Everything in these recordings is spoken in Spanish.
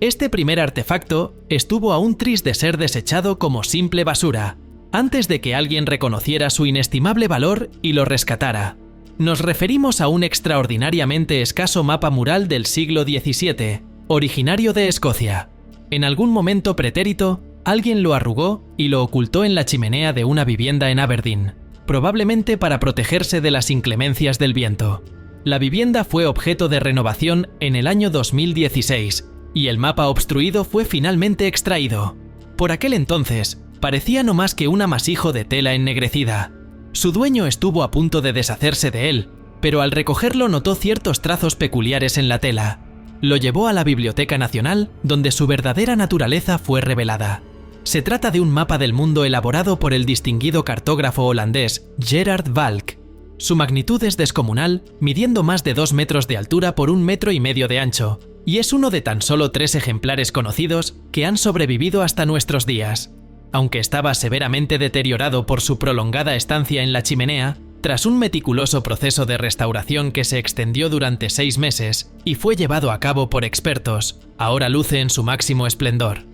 Este primer artefacto estuvo a un tris de ser desechado como simple basura, antes de que alguien reconociera su inestimable valor y lo rescatara. Nos referimos a un extraordinariamente escaso mapa mural del siglo XVII, originario de Escocia. En algún momento pretérito, alguien lo arrugó y lo ocultó en la chimenea de una vivienda en Aberdeen, probablemente para protegerse de las inclemencias del viento. La vivienda fue objeto de renovación en el año 2016 y el mapa obstruido fue finalmente extraído. Por aquel entonces, parecía no más que un amasijo de tela ennegrecida. Su dueño estuvo a punto de deshacerse de él, pero al recogerlo notó ciertos trazos peculiares en la tela. Lo llevó a la Biblioteca Nacional, donde su verdadera naturaleza fue revelada. Se trata de un mapa del mundo elaborado por el distinguido cartógrafo holandés Gerard Valk. Su magnitud es descomunal, midiendo más de 2 metros de altura por 1,5 metros de ancho, y es uno de tan solo 3 ejemplares conocidos que han sobrevivido hasta nuestros días. Aunque estaba severamente deteriorado por su prolongada estancia en la chimenea, tras un meticuloso proceso de restauración que se extendió durante 6 meses y fue llevado a cabo por expertos, ahora luce en su máximo esplendor.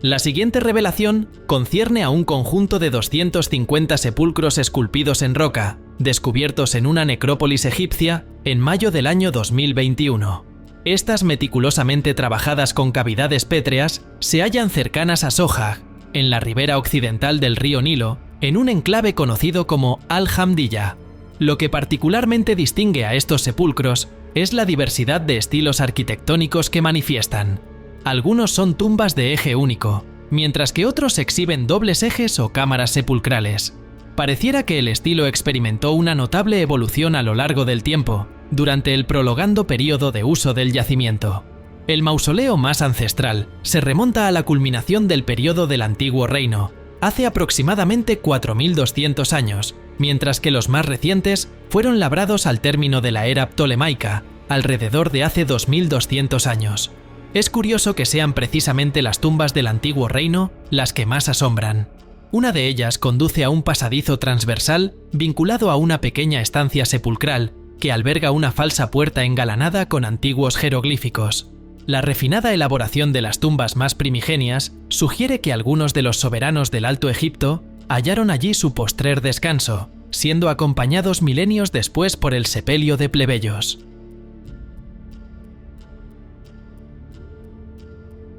La siguiente revelación concierne a un conjunto de 250 sepulcros esculpidos en roca, descubiertos en una necrópolis egipcia en mayo del año 2021. Estas meticulosamente trabajadas con cavidades pétreas se hallan cercanas a Sohag, en la ribera occidental del río Nilo, en un enclave conocido como Al-Hamdiyya. Lo que particularmente distingue a estos sepulcros es la diversidad de estilos arquitectónicos que manifiestan. Algunos son tumbas de eje único, mientras que otros exhiben dobles ejes o cámaras sepulcrales. Pareciera que el estilo experimentó una notable evolución a lo largo del tiempo, durante el prolongado periodo de uso del yacimiento. El mausoleo más ancestral se remonta a la culminación del periodo del Antiguo Reino, hace aproximadamente 4200 años, mientras que los más recientes fueron labrados al término de la era ptolemaica, alrededor de hace 2200 años. Es curioso que sean precisamente las tumbas del Antiguo Reino las que más asombran. Una de ellas conduce a un pasadizo transversal vinculado a una pequeña estancia sepulcral que alberga una falsa puerta engalanada con antiguos jeroglíficos. La refinada elaboración de las tumbas más primigenias sugiere que algunos de los soberanos del Alto Egipto hallaron allí su postrer descanso, siendo acompañados milenios después por el sepelio de plebeyos.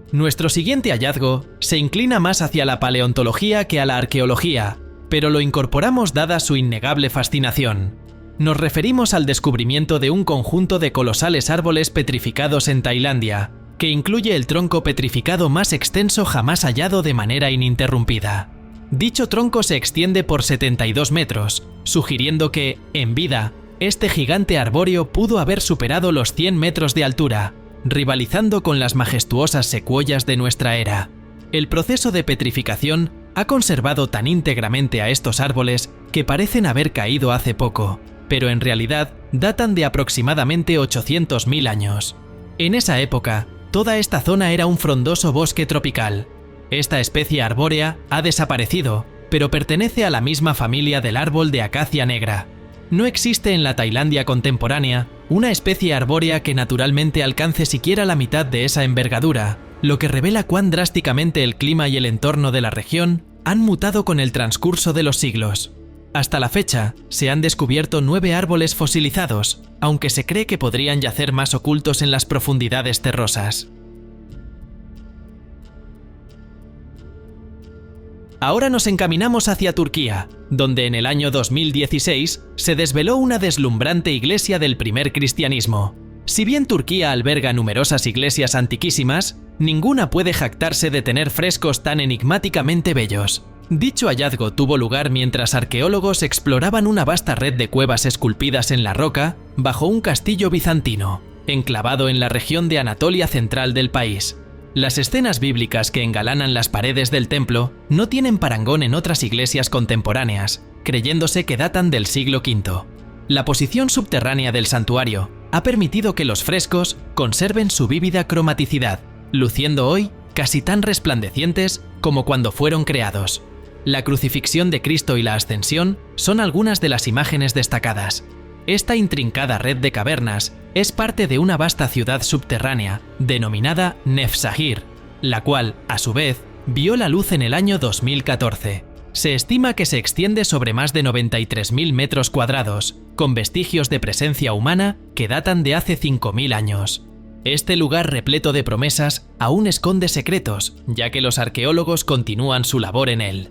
Nuestro siguiente hallazgo se inclina más hacia la paleontología que a la arqueología, pero lo incorporamos dada su innegable fascinación. Nos referimos al descubrimiento de un conjunto de colosales árboles petrificados en Tailandia, que incluye el tronco petrificado más extenso jamás hallado de manera ininterrumpida. Dicho tronco se extiende por 72 metros, sugiriendo que, en vida, este gigante arbóreo pudo haber superado los 100 metros de altura, rivalizando con las majestuosas secuoyas de nuestra era. El proceso de petrificación ha conservado tan íntegramente a estos árboles que parecen haber caído hace poco, pero en realidad datan de aproximadamente 800.000 años. En esa época, toda esta zona era un frondoso bosque tropical. Esta especie arbórea ha desaparecido, pero pertenece a la misma familia del árbol de acacia negra. No existe en la Tailandia contemporánea una especie arbórea que naturalmente alcance siquiera la mitad de esa envergadura, lo que revela cuán drásticamente el clima y el entorno de la región han mutado con el transcurso de los siglos. Hasta la fecha, se han descubierto 9 árboles fosilizados, aunque se cree que podrían yacer más ocultos en las profundidades terrosas. Ahora nos encaminamos hacia Turquía, donde en el año 2016 se desveló una deslumbrante iglesia del primer cristianismo. Si bien Turquía alberga numerosas iglesias antiquísimas, ninguna puede jactarse de tener frescos tan enigmáticamente bellos. Dicho hallazgo tuvo lugar mientras arqueólogos exploraban una vasta red de cuevas esculpidas en la roca bajo un castillo bizantino, enclavado en la región de Anatolia central del país. Las escenas bíblicas que engalanan las paredes del templo no tienen parangón en otras iglesias contemporáneas, creyéndose que datan del siglo V. La posición subterránea del santuario ha permitido que los frescos conserven su vívida cromaticidad, luciendo hoy casi tan resplandecientes como cuando fueron creados. La crucifixión de Cristo y la ascensión son algunas de las imágenes destacadas. Esta intrincada red de cavernas es parte de una vasta ciudad subterránea denominada Nefsahir, la cual, a su vez, vio la luz en el año 2014. Se estima que se extiende sobre más de 93.000 metros cuadrados, con vestigios de presencia humana que datan de hace 5.000 años. Este lugar repleto de promesas aún esconde secretos, ya que los arqueólogos continúan su labor en él.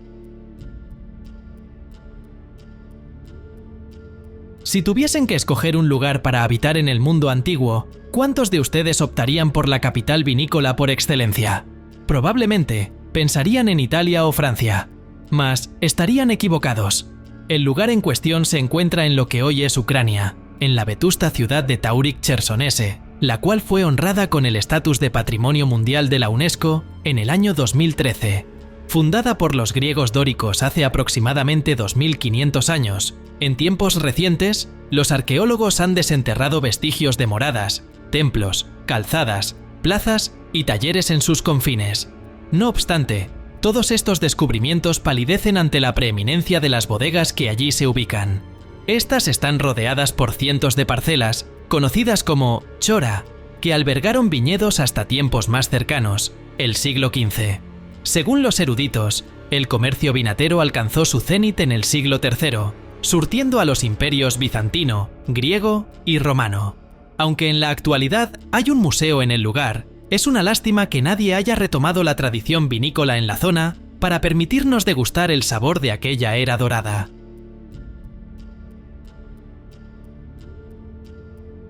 Si tuviesen que escoger un lugar para habitar en el mundo antiguo, ¿cuántos de ustedes optarían por la capital vinícola por excelencia? Probablemente pensarían en Italia o Francia. Mas estarían equivocados. El lugar en cuestión se encuentra en lo que hoy es Ucrania, en la vetusta ciudad de Taurik-Chersonese, la cual fue honrada con el estatus de Patrimonio Mundial de la UNESCO en el año 2013. Fundada por los griegos dóricos hace aproximadamente 2500 años, en tiempos recientes, los arqueólogos han desenterrado vestigios de moradas, templos, calzadas, plazas y talleres en sus confines. No obstante, todos estos descubrimientos palidecen ante la preeminencia de las bodegas que allí se ubican. Estas están rodeadas por cientos de parcelas, conocidas como chora, que albergaron viñedos hasta tiempos más cercanos, el siglo XV. Según los eruditos, el comercio vinatero alcanzó su cenit en el siglo III, surtiendo a los imperios bizantino, griego y romano. Aunque en la actualidad hay un museo en el lugar, es una lástima que nadie haya retomado la tradición vinícola en la zona para permitirnos degustar el sabor de aquella era dorada.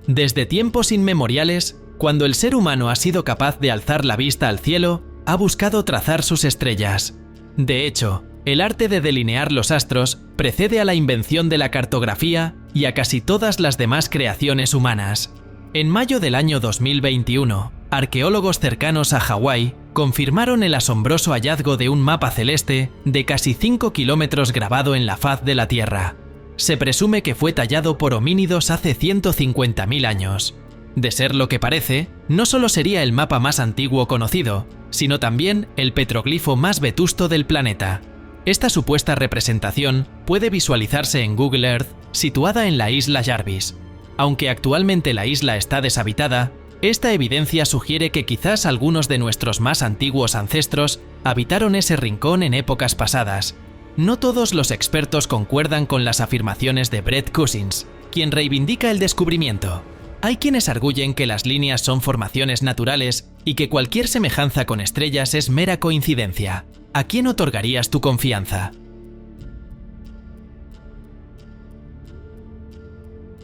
Desde tiempos inmemoriales, cuando el ser humano ha sido capaz de alzar la vista al cielo, ha buscado trazar sus estrellas. De hecho, el arte de delinear los astros precede a la invención de la cartografía y a casi todas las demás creaciones humanas. En mayo del año 2021, arqueólogos cercanos a Hawái confirmaron el asombroso hallazgo de un mapa celeste de casi 5 kilómetros grabado en la faz de la Tierra. Se presume que fue tallado por homínidos hace 150.000 años. De ser lo que parece, no solo sería el mapa más antiguo conocido, sino también el petroglifo más vetusto del planeta. Esta supuesta representación puede visualizarse en Google Earth, situada en la isla Jarvis. Aunque actualmente la isla está deshabitada, esta evidencia sugiere que quizás algunos de nuestros más antiguos ancestros habitaron ese rincón en épocas pasadas. No todos los expertos concuerdan con las afirmaciones de Brett Cousins, quien reivindica el descubrimiento. Hay quienes arguyen que las líneas son formaciones naturales y que cualquier semejanza con estrellas es mera coincidencia. ¿A quién otorgarías tu confianza?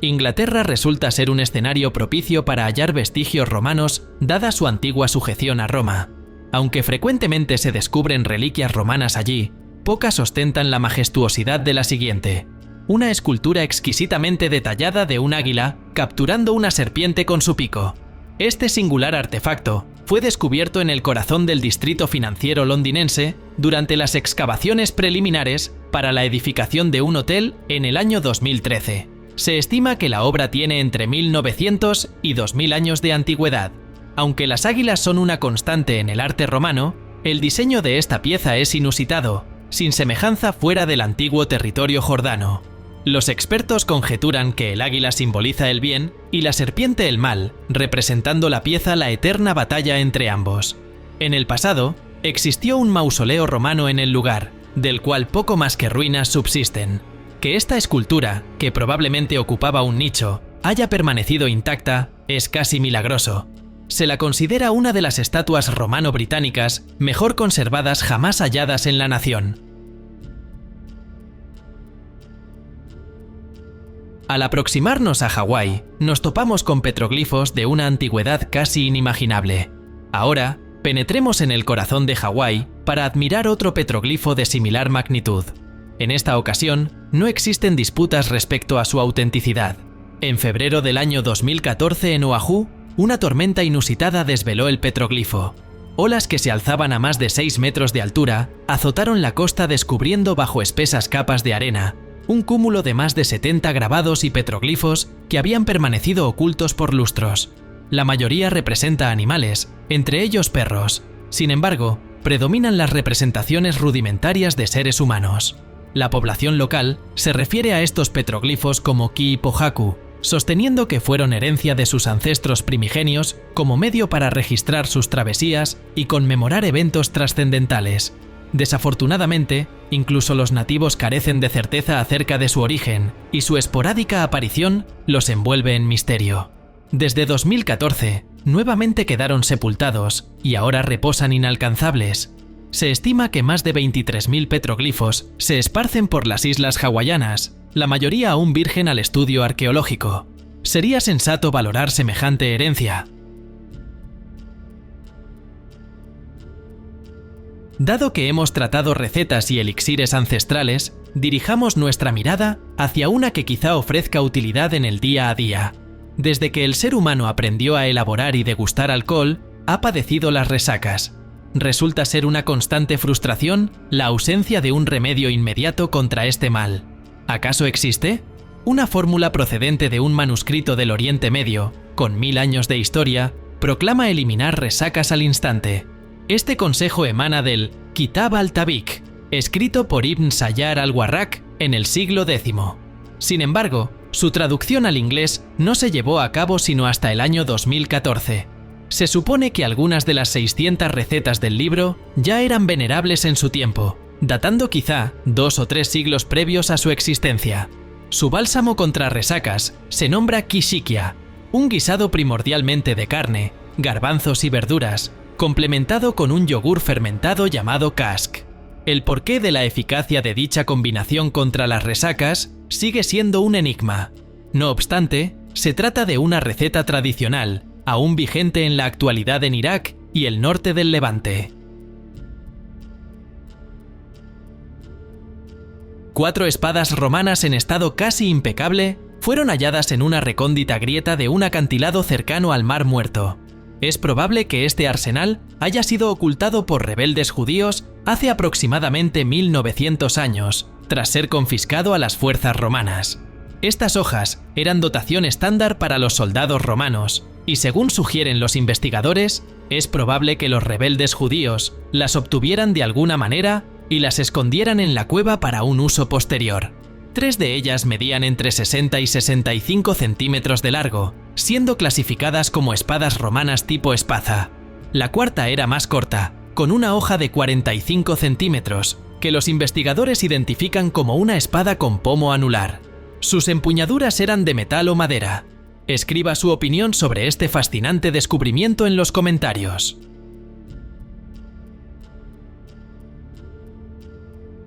Inglaterra resulta ser un escenario propicio para hallar vestigios romanos dada su antigua sujeción a Roma. Aunque frecuentemente se descubren reliquias romanas allí, pocas ostentan la majestuosidad de la siguiente: una escultura exquisitamente detallada de un águila capturando una serpiente con su pico. Este singular artefacto fue descubierto en el corazón del distrito financiero londinense durante las excavaciones preliminares para la edificación de un hotel en el año 2013. Se estima que la obra tiene entre 1900 y 2000 años de antigüedad. Aunque las águilas son una constante en el arte romano, el diseño de esta pieza es inusitado, sin semejanza fuera del antiguo territorio jordano. Los expertos conjeturan que el águila simboliza el bien y la serpiente el mal, representando la pieza la eterna batalla entre ambos. En el pasado, existió un mausoleo romano en el lugar, del cual poco más que ruinas subsisten. Que esta escultura, que probablemente ocupaba un nicho, haya permanecido intacta es casi milagroso. Se la considera una de las estatuas romano-británicas mejor conservadas jamás halladas en la nación. Al aproximarnos a Hawái, nos topamos con petroglifos de una antigüedad casi inimaginable. Ahora, penetremos en el corazón de Hawái para admirar otro petroglifo de similar magnitud. En esta ocasión, no existen disputas respecto a su autenticidad. En febrero del año 2014 en Oahu, una tormenta inusitada desveló el petroglifo. Olas que se alzaban a más de 6 metros de altura azotaron la costa descubriendo bajo espesas capas de arena un cúmulo de más de 70 grabados y petroglifos que habían permanecido ocultos por lustros. La mayoría representa animales, entre ellos perros. Sin embargo, predominan las representaciones rudimentarias de seres humanos. La población local se refiere a estos petroglifos como Kiipohaku, sosteniendo que fueron herencia de sus ancestros primigenios como medio para registrar sus travesías y conmemorar eventos trascendentales. Desafortunadamente, incluso los nativos carecen de certeza acerca de su origen, y su esporádica aparición los envuelve en misterio. Desde 2014, nuevamente quedaron sepultados y ahora reposan inalcanzables. Se estima que más de 23.000 petroglifos se esparcen por las islas hawaianas, la mayoría aún virgen al estudio arqueológico. Sería sensato valorar semejante herencia. Dado que hemos tratado recetas y elixires ancestrales, dirijamos nuestra mirada hacia una que quizá ofrezca utilidad en el día a día. Desde que el ser humano aprendió a elaborar y degustar alcohol, ha padecido las resacas. Resulta ser una constante frustración la ausencia de un remedio inmediato contra este mal. ¿Acaso existe? Una fórmula procedente de un manuscrito del Oriente Medio, con 1000 años de historia, proclama eliminar resacas al instante. Este consejo emana del Kitab al-Tabik, escrito por Ibn Sayyar al-Warraq en el siglo X. Sin embargo, su traducción al inglés no se llevó a cabo sino hasta el año 2014. Se supone que algunas de las 600 recetas del libro ya eran venerables en su tiempo, datando quizá 2 o 3 siglos previos a su existencia. Su bálsamo contra resacas se nombra kishikia, un guisado primordialmente de carne, garbanzos y verduras, complementado con un yogur fermentado llamado kask. El porqué de la eficacia de dicha combinación contra las resacas sigue siendo un enigma. No obstante, se trata de una receta tradicional, aún vigente en la actualidad en Irak y el norte del Levante. 4 espadas romanas en estado casi impecable fueron halladas en una recóndita grieta de un acantilado cercano al Mar Muerto. Es probable que este arsenal haya sido ocultado por rebeldes judíos hace aproximadamente 1900 años, tras ser confiscado a las fuerzas romanas. Estas hojas eran dotación estándar para los soldados romanos, y según sugieren los investigadores, es probable que los rebeldes judíos las obtuvieran de alguna manera y las escondieran en la cueva para un uso posterior. 3 de ellas medían entre 60 y 65 centímetros de largo, siendo clasificadas como espadas romanas tipo espaza. La cuarta era más corta, con una hoja de 45 centímetros, que los investigadores identifican como una espada con pomo anular. Sus empuñaduras eran de metal o madera. Escriba su opinión sobre este fascinante descubrimiento en los comentarios.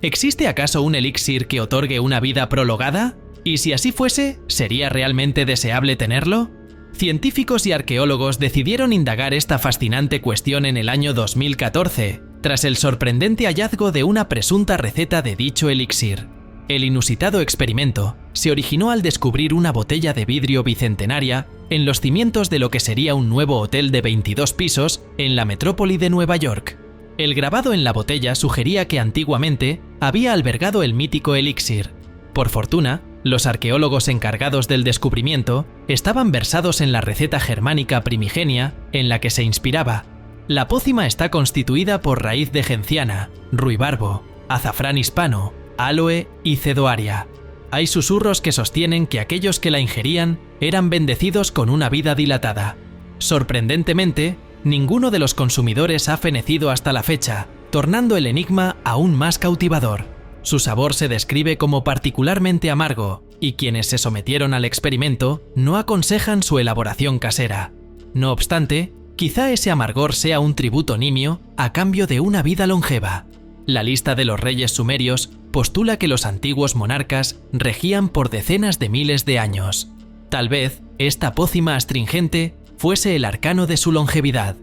¿Existe acaso un elixir que otorgue una vida prolongada? Y si así fuese, ¿sería realmente deseable tenerlo? Científicos y arqueólogos decidieron indagar esta fascinante cuestión en el año 2014, tras el sorprendente hallazgo de una presunta receta de dicho elixir. El inusitado experimento se originó al descubrir una botella de vidrio bicentenaria en los cimientos de lo que sería un nuevo hotel de 22 pisos en la metrópoli de Nueva York. El grabado en la botella sugería que antiguamente había albergado el mítico elixir. Por fortuna, los arqueólogos encargados del descubrimiento estaban versados en la receta germánica primigenia en la que se inspiraba. La pócima está constituida por raíz de genciana, ruibarbo, azafrán hispano, aloe y cedoaria. Hay susurros que sostienen que aquellos que la ingerían eran bendecidos con una vida dilatada. Sorprendentemente, ninguno de los consumidores ha fenecido hasta la fecha, tornando el enigma aún más cautivador. Su sabor se describe como particularmente amargo, y quienes se sometieron al experimento no aconsejan su elaboración casera. No obstante, quizá ese amargor sea un tributo nimio a cambio de una vida longeva. La lista de los reyes sumerios postula que los antiguos monarcas regían por decenas de miles de años. Tal vez esta pócima astringente fuese el arcano de su longevidad.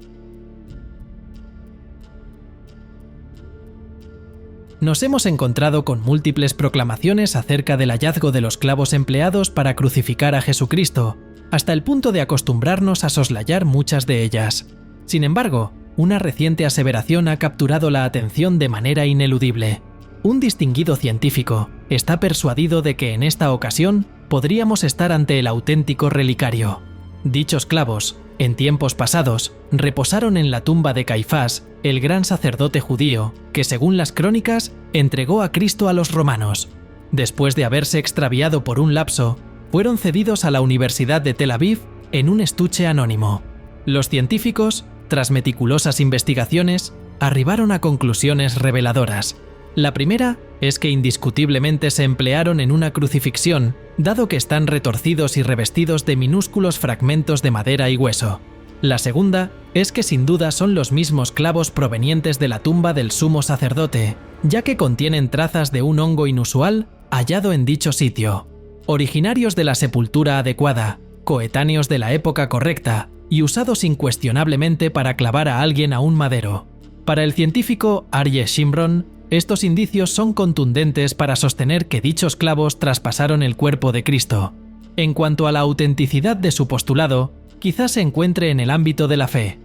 Nos hemos encontrado con múltiples proclamaciones acerca del hallazgo de los clavos empleados para crucificar a Jesucristo, hasta el punto de acostumbrarnos a soslayar muchas de ellas. Sin embargo, una reciente aseveración ha capturado la atención de manera ineludible. Un distinguido científico está persuadido de que en esta ocasión podríamos estar ante el auténtico relicario. Dichos clavos, en tiempos pasados, reposaron en la tumba de Caifás, el gran sacerdote judío, que según las crónicas, entregó a Cristo a los romanos. Después de haberse extraviado por un lapso, fueron cedidos a la Universidad de Tel Aviv en un estuche anónimo. Los científicos, tras meticulosas investigaciones, arribaron a conclusiones reveladoras. La primera es que indiscutiblemente se emplearon en una crucifixión, dado que están retorcidos y revestidos de minúsculos fragmentos de madera y hueso. La segunda es que sin duda son los mismos clavos provenientes de la tumba del sumo sacerdote, ya que contienen trazas de un hongo inusual hallado en dicho sitio. Originarios de la sepultura adecuada, coetáneos de la época correcta y usados incuestionablemente para clavar a alguien a un madero. Para el científico Aryeh Shimron, estos indicios son contundentes para sostener que dichos clavos traspasaron el cuerpo de Cristo. En cuanto a la autenticidad de su postulado, quizás se encuentre en el ámbito de la fe.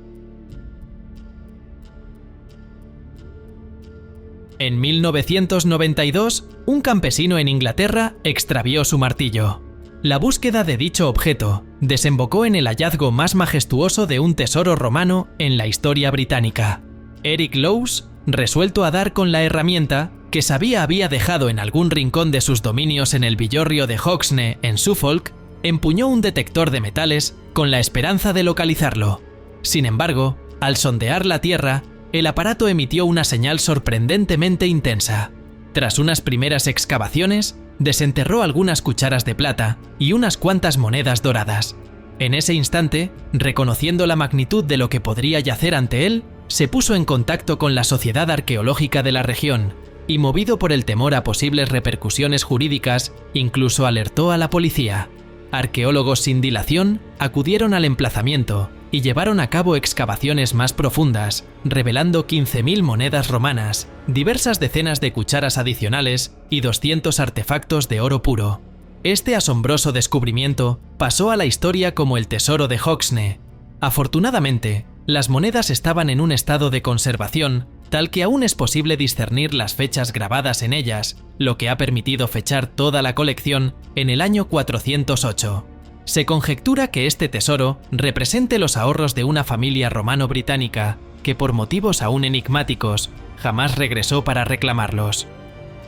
En 1992, un campesino en Inglaterra extravió su martillo. La búsqueda de dicho objeto desembocó en el hallazgo más majestuoso de un tesoro romano en la historia británica. Eric Lowes, resuelto a dar con la herramienta, que sabía había dejado en algún rincón de sus dominios en el villorrio de Hoxne, en Suffolk, empuñó un detector de metales con la esperanza de localizarlo. Sin embargo, al sondear la tierra, el aparato emitió una señal sorprendentemente intensa. Tras unas primeras excavaciones, desenterró algunas cucharas de plata y unas cuantas monedas doradas. En ese instante, reconociendo la magnitud de lo que podría yacer ante él, se puso en contacto con la Sociedad Arqueológica de la región y, movido por el temor a posibles repercusiones jurídicas, incluso alertó a la policía. Arqueólogos sin dilación acudieron al emplazamiento y llevaron a cabo excavaciones más profundas, revelando 15.000 monedas romanas, diversas decenas de cucharas adicionales y 200 artefactos de oro puro. Este asombroso descubrimiento pasó a la historia como el tesoro de Hoxne. Afortunadamente, las monedas estaban en un estado de conservación tal que aún es posible discernir las fechas grabadas en ellas, lo que ha permitido fechar toda la colección en el año 408. Se conjetura que este tesoro represente los ahorros de una familia romano-británica que, por motivos aún enigmáticos, jamás regresó para reclamarlos.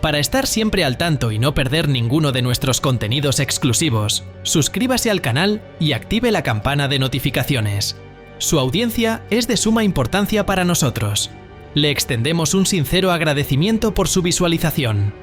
Para estar siempre al tanto y no perder ninguno de nuestros contenidos exclusivos, suscríbase al canal y active la campana de notificaciones. Su audiencia es de suma importancia para nosotros. Le extendemos un sincero agradecimiento por su visualización.